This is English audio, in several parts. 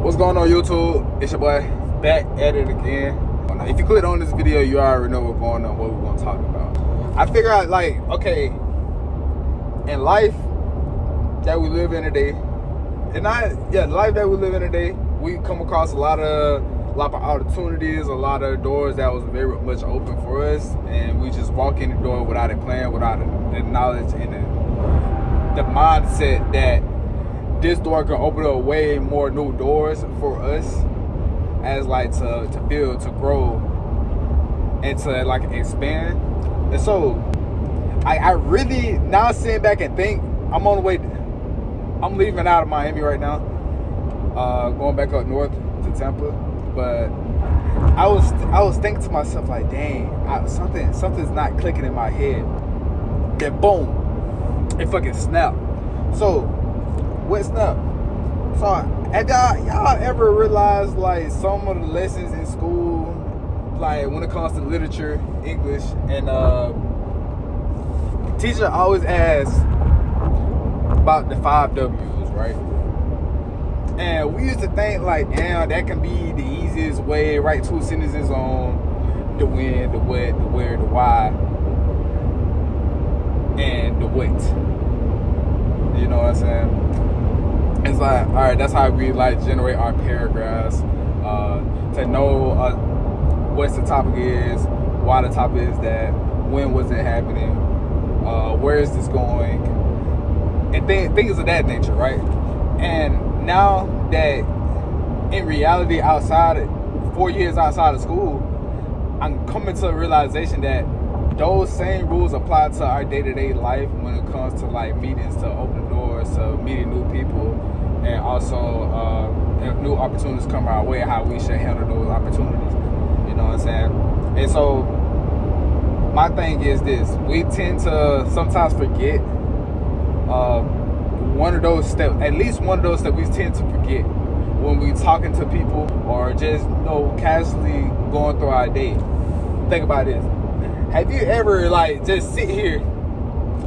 What's going on, YouTube? It's your boy back at it again. If you clicked on this video, you already know what's going on, what we're going to talk about. I figure out, like, okay, in life that we live in today, life that we live in today, we come across a lot of opportunities, a lot of doors that was very much open for us, and we just walk in the door without a plan, without the knowledge and the mindset that this door can open up way more new doors for us as like to build, to grow, and to like expand. And so I really now sitting back and think I'm on the way. I'm leaving out of Miami right now, going back up north to Tampa. But I was thinking to myself, like, dang, something's not clicking in my head. Then boom, it fucking snapped. So what snapped? So have y'all ever realized, like, some of the lessons in school, like when it comes to literature, English, and teacher always asks about the 5 W's, right? And we used to think, like, damn, that can be the easiest way, write 2 sentences on the when, the what, the where, the why, and the what. You know what I'm saying? It's like, all right, that's how we like generate our paragraphs, to know what the topic is, why the topic is that, when was it happening, where is this going, and things of that nature, right? And now that in reality, 4 years outside of school, I'm coming to a realization that those same rules apply to our day-to-day life when it comes to like meetings, to open doors, to meeting new people, and also if new opportunities come our way, how we should handle those opportunities. You know what I'm saying? And so my thing is this: we tend to sometimes forget one of those steps, at least one of those steps we tend to forget when we talking to people or just, you know, casually going through our day. Think about this. Have you ever, like, just sit here,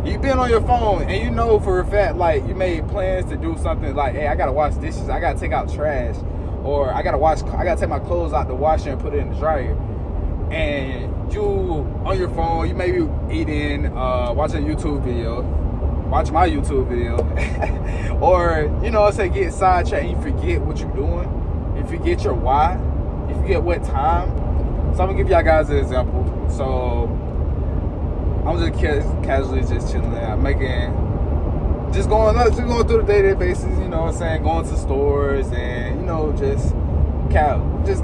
you've been on your phone, and you know for a fact, like, you made plans to do something, like, hey, I gotta wash dishes, I gotta take out trash, or I gotta take my clothes out the washer and put it in the dryer, and you on your phone, you may be eating, watching a YouTube video, watch my YouTube video, or, you know, say get sidetracked and you forget what you're doing, you forget your why, you forget what time. So I'm gonna give y'all guys an example. So I'm just casually just chilling there. I'm just going through the day-to-day basis, you know what I'm saying, going to stores and, you know, just casually just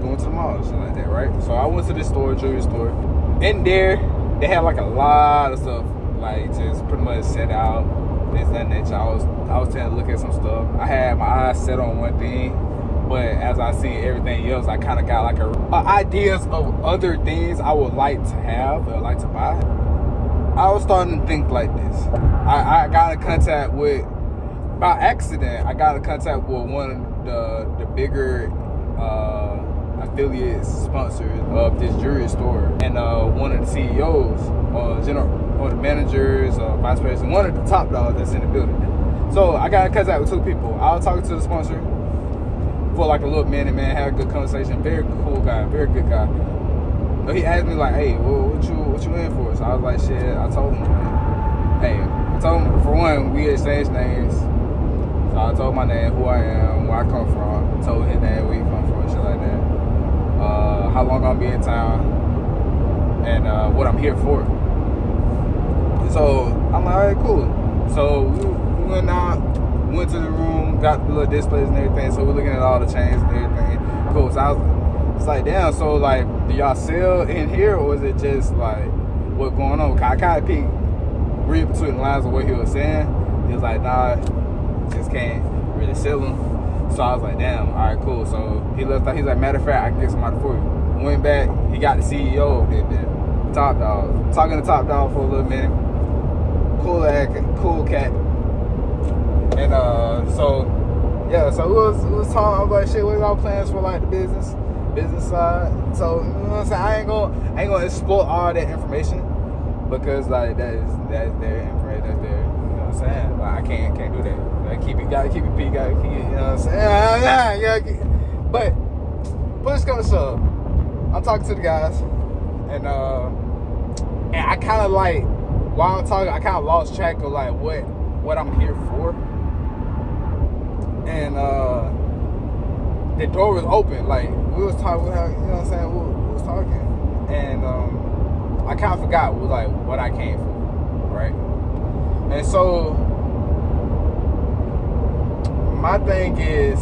going to the mall, shit like that, right? So I went to this store, jewelry store. In there, they had like a lot of stuff, like just pretty much set out, this, that, and that. I was trying to look at some stuff. I had my eyes set on one thing, but as I see everything else, I kind of got like ideas of other things I would like to have or like to buy. I was starting to think like this. I got in contact with, by accident, with one of the bigger affiliate sponsors of this jewelry store, and one of the CEOs, or the managers, vice president, one of the top dogs that's in the building. So I got in contact with 2 people. I was talking to the sponsor for like a little minute, man, had a good conversation. Very cool guy, very good guy. So he asked me like, hey, what you in for? So I was like, shit. I told him, for one, we exchanged names. So I told my name, who I am, where I come from. I told his name, where he come from, shit like that. How long I'm gonna be in town, and what I'm here for. So I'm like, all right, cool. So we went out, went to the room, got the little displays and everything. So we're looking at all the chains and everything. Cool. So it's like, damn. So like, do y'all sell in here, or is it just like what's going on? I kind of read between the lines of what he was saying. He was like, nah, just can't really sell them. So I was like, damn. All right, cool. So he left out. He's like, matter of fact, I can get somebody for you. Went back. He got the CEO of the Top Dog. Talking to Top Dog for a little minute. Cool cat. And so it was talking. I was like, shit, what are our plans for like the business side? So, you know what I'm saying, I ain't gonna explore all that information, because like that's their information, that's their, you know what I'm saying? Like I can't do that. Gotta keep it P, gotta keep it, you know what I'm saying? Yeah, But push comes to shove, I'm talking to the guys, and I kind of like, while I'm talking, I kind of lost track of like what I'm here for. And the door was open. Like, we was talking, you know what I'm saying? We was talking, and I kind of forgot what I came for, right? And so my thing is,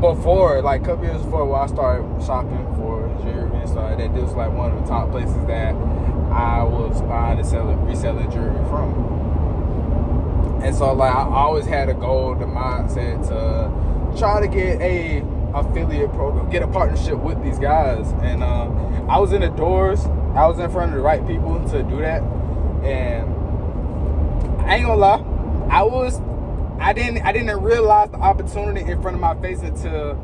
before, like a couple years before, when I started shopping for jewelry and stuff like that, this was like one of the top places that I was buying and reselling jewelry from. And so like I always had a goal, the mindset to try to get a affiliate program, get a partnership with these guys. And I was in the doors, I was in front of the right people to do that. And I ain't gonna lie, I didn't realize the opportunity in front of my face until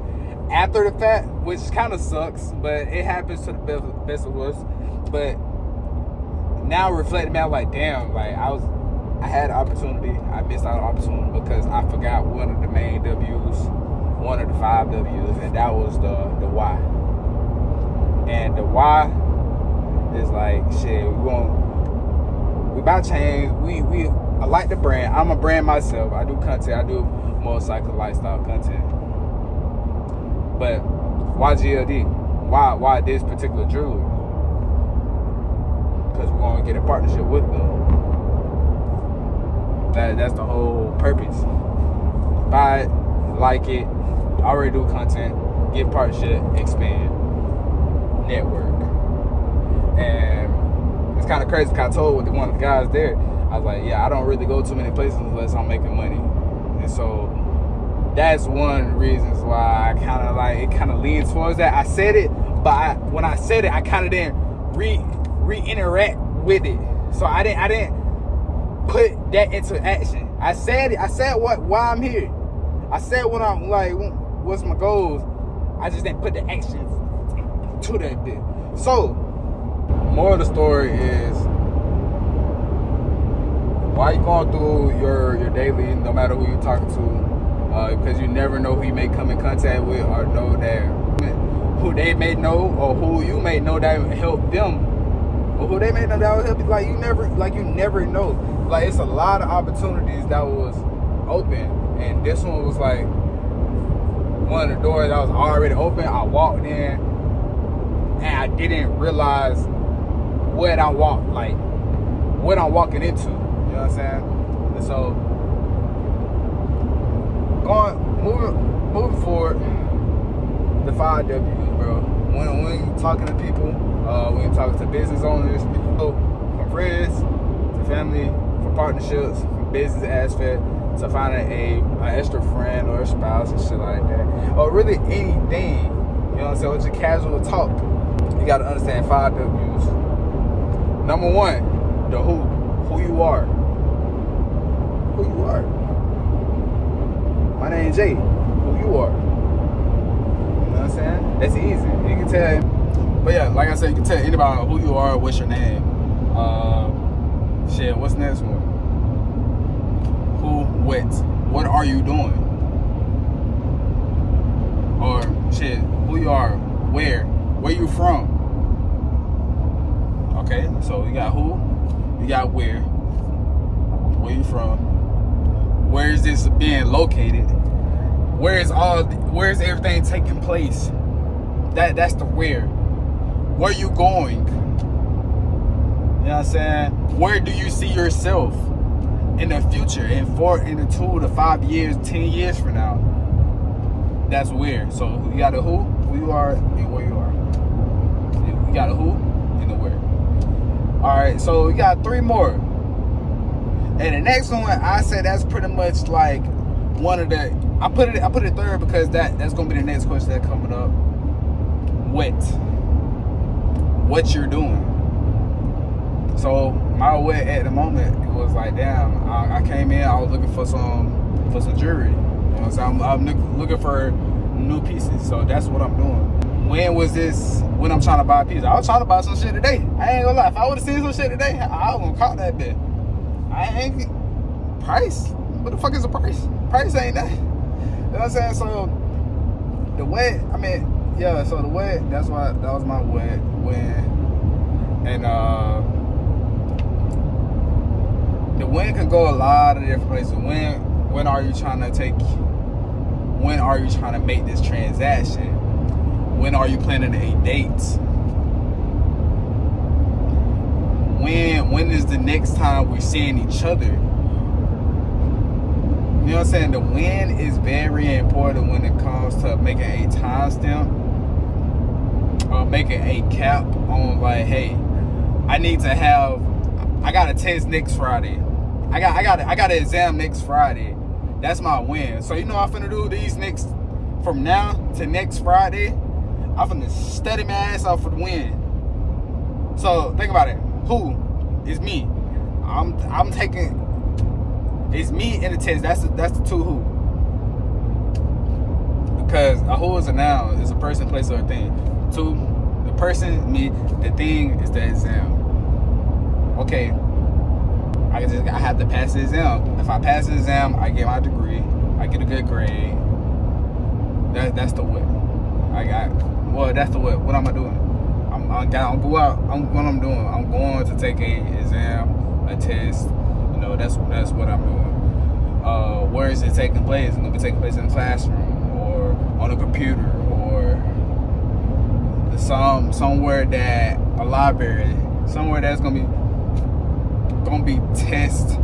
after the fact, which kind of sucks, but it happens to the best of us. But now reflecting back, like, damn, like I had an opportunity. I missed out on an opportunity because I forgot one of the main W's, one of the 5 W's, and that was the why. And the why is like, shit, we about to change. I like the brand. I'm a brand myself. I do content. I do motorcycle lifestyle content. But why GLD? Why this particular jewelry? Because we're going to get a partnership with them. That's the whole purpose. Buy it, like it, already do content, get partnership, expand, network. And it's kind of crazy because I told one of the guys there, I was like, yeah, I don't really go too many places unless I'm making money. And so that's one of the reasons why I kind of like, it kind of leans towards that. I said it, but when I said it, I kind of didn't reinteract with it. So I didn't put that into action. I said why I'm here. I said what I'm like, what's my goals. I just didn't put the action to that bit. So, moral of the story is, why you going through your daily, no matter who you're talking to, because you never know who you may come in contact with, or know that who they may know, or who you may know that will help them, or who they may know that will help you. Like you never know. Like, it's a lot of opportunities that was open, and this one was like one of the doors that was already open. I walked in, and I didn't realize what I'm walking into. You know what I'm saying? And so, moving forward, the 5 W's, bro. When you're talking to people, when you're talking to business owners, from friends to family, for partnerships, from business aspect, to finding an extra friend or a spouse and shit like that, or really anything. You know what I'm saying? With your casual talk, you gotta understand 5 W's. Number 1, the who you are. Who you are. My name Jay. Who you are. You know what I'm saying? That's easy. You can tell. But yeah, like I said, you can tell anybody who you are, what's your name. Shit, what's the next one? Who, what are you doing? Or shit, who you are, where you from? Okay, so you got who, you got where you from, where is this being located, where's everything taking place? That's the where you going? You know what I'm saying? Where do you see yourself in the future, in 2 to 5 years, 10 years from now? That's where. So you got the who you are, and where you are. You got the who and the where. All right, so we got 3 more. And the next one, I said that's pretty much like one of the. I put it 3rd because that's gonna be the next question that's coming up. What you're doing. So my what at the moment, it was like, damn, I came in, I was looking for some jewelry. You know what I'm saying? I'm looking for new pieces. So that's what I'm doing. When I'm trying to buy a piece? I was trying to buy some shit today. I ain't gonna lie. If I would have seen some shit today, I was gonna call that bit. I ain't price. What the fuck is the price? Price ain't that. You know what I'm saying? So the what, I mean, yeah, so the what, that was my what, when, and, the when can go a lot of different places. When are you trying to make this transaction? When are you planning a date? When is the next time we're seeing each other? You know what I'm saying? The when is very important when it comes to making a timestamp or making a cap on, like, hey, I got a test next Friday. I got an exam next Friday. That's my win. So you know what I'm finna do from now to next Friday? I'm finna study my ass off for the win. So think about it. Who is me? I'm taking. It's me and the test. That's the two who. Because a who is a noun. It's a person, place, or a thing. Two, the person, me. The thing is the exam. Okay. I have to pass the exam. If I pass the exam, I get my degree. I get a good grade. That's the what. That's the what. What am I doing? What I'm doing. I'm going to take a exam, a test. You know, that's what I'm doing. Where is it taking place? It's gonna be taking place in the classroom or on a computer or somewhere that a library, somewhere that's gonna be test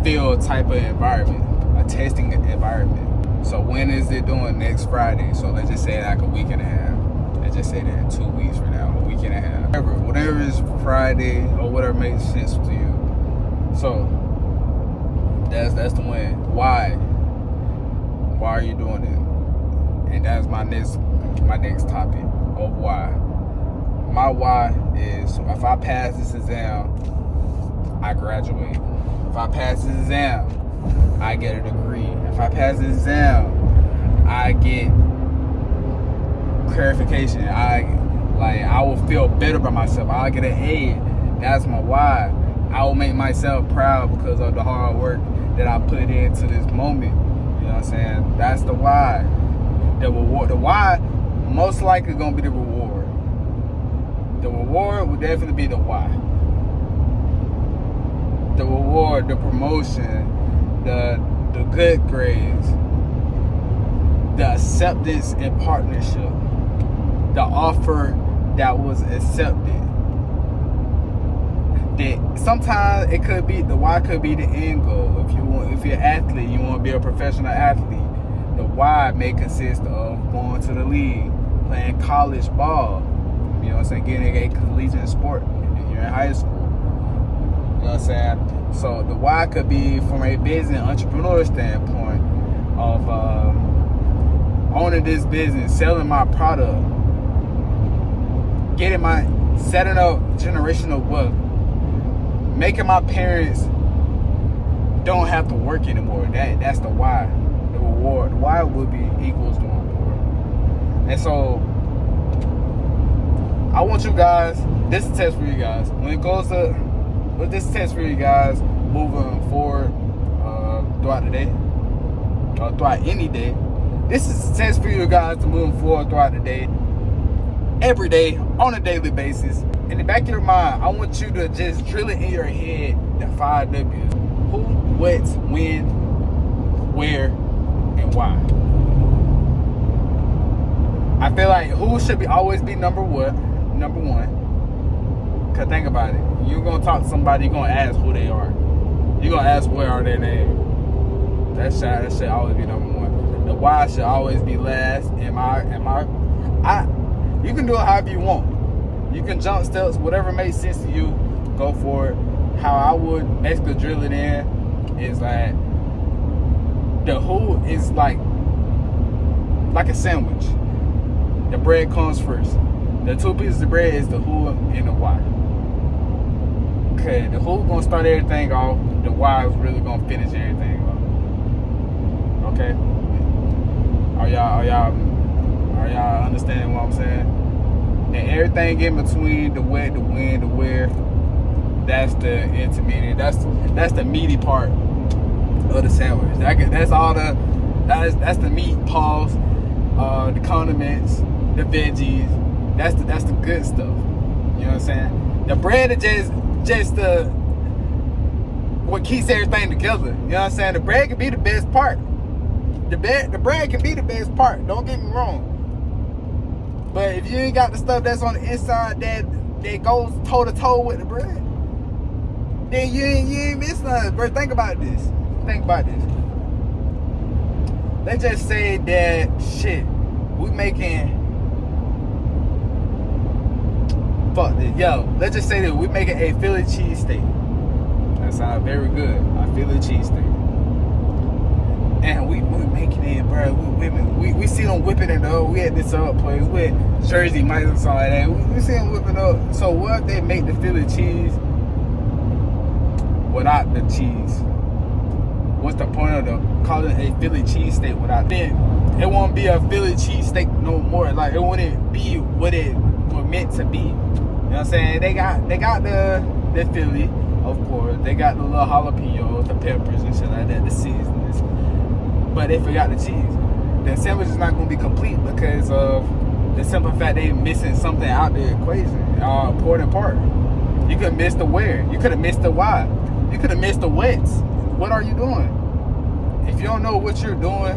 field type of environment, a testing environment. So when is it doing? Next Friday. So let's just say like a week and a half. Let's just say that 2 weeks from now, a week and a half. Whatever is Friday or whatever makes sense to you. So that's the when. Why are you doing it? And that's my next topic of why. My why is, if I pass this exam, I graduate. If I pass this exam, I get a degree. If I pass this exam, I get clarification. I will feel better about myself. I'll get an A. That's my why. I will make myself proud because of the hard work that I put into this moment. You know what I'm saying? That's the why. The reward. The why most likely gonna be the reward. The reward will definitely be the why. The reward, the promotion, the good grades, the acceptance and partnership, the offer that was accepted. That sometimes it could be, the why could be the end goal. If you're an athlete, you want to be a professional athlete, the why may consist of going to the league, playing college ball. You know what I'm saying? Getting a collegiate sport and you're in high school. You know what I'm saying? So the why could be from a business entrepreneur standpoint of owning this business, selling my product, setting up generational wealth, making my parents don't have to work anymore. That's the why. The reward. The why would be equals the reward. And so I want you guys, this is a test for you guys. When it goes to, this is a test for you guys moving forward throughout the day, or throughout any day. This is a test for you guys to move forward throughout the day, every day, on a daily basis. In the back of your mind, I want you to just drill it in your head, the 5 W's. Who, what, when, where, and why. I feel like who should always be number one. Cause think about it. You're gonna talk to somebody, you're gonna ask who they are. You're gonna ask where are their names. That should always be number one. The why should always be last. You can do it however you want. You can jump steps, whatever makes sense to you, go for it. How I would basically drill it in is like the who is like a sandwich. The bread comes first. The 2 pieces of bread is the who and the why. Okay, the who gonna start everything off. The why is really gonna finish everything off. Okay? Are y'all understanding what I'm saying? And everything in between, the what, the when, the where, that's the intermediate. That's the meaty part of the sandwich. That's the meat. Pause. the condiments, the veggies. That's the good stuff. You know what I'm saying? The bread is just the what keeps everything together. You know what I'm saying? The bread can be the best part. The bread can be the best part. Don't get me wrong. But if you ain't got the stuff that's on the inside that goes toe to toe with the bread, then you ain't missing nothing. Bro, think about this. Let's just say that shit, we making let's just say that we making a Philly cheesesteak. That sounds very good. A Philly cheesesteak. And we making it, bro. We see them whipping it up. We at this other place with Jersey Mike's and something like that. We see them whipping up. So what if they make the Philly cheese without the cheese? What's the point of calling it a Philly cheesesteak without it? It won't be a Philly cheesesteak no more. Like, it wouldn't be what it was meant to be. You know what I'm saying? They got the Philly, of course. They got the little jalapenos, the peppers and shit like that, the seasonings. But they forgot the cheese. The sandwich is not going to be complete because of the simple fact they missing something out the equation, important part. You could have missed the where. You could have missed the why. You could have missed the whence. What are you doing? If you don't know what you're doing,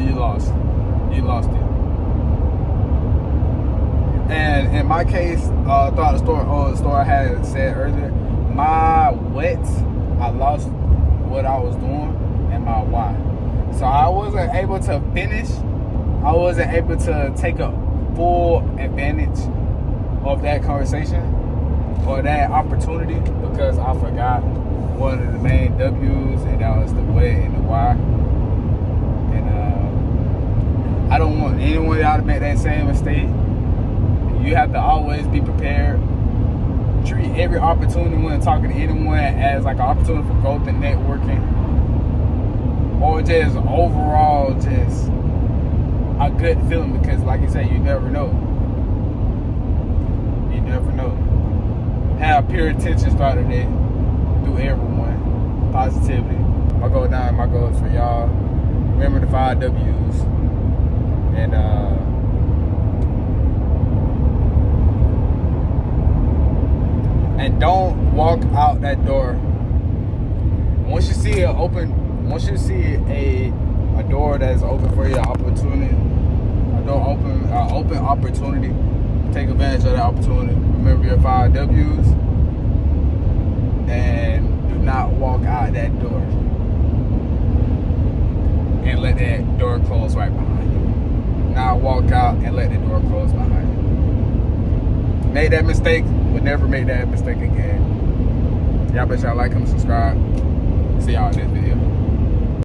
you lost. You lost it. And in my case, throughout the story I had said earlier, my what, I lost what I was doing, and my why. So I wasn't able to finish. I wasn't able to take a full advantage of that conversation or that opportunity because I forgot one of the main W's, and that was the what and the why. And I don't want anyone y'all to make that same mistake. You have to always be prepared. Treat every opportunity when talking to anyone as like an opportunity for growth and networking, or just overall just a good feeling, because like you said, you never know. You never know. Have pure intentions throughout the day through everyone. Positivity. My goal now and my goals for y'all. Remember the 5 W's. And don't walk out that door. Once you see a door that's open for your opportunity, open opportunity, take advantage of that opportunity. Remember your 5 W's, and do not walk out that door and let that door close right behind you. Not walk out and let the door close behind you. Made that mistake, would never make that mistake again. Y'all bet y'all like, comment, subscribe. See y'all in this video.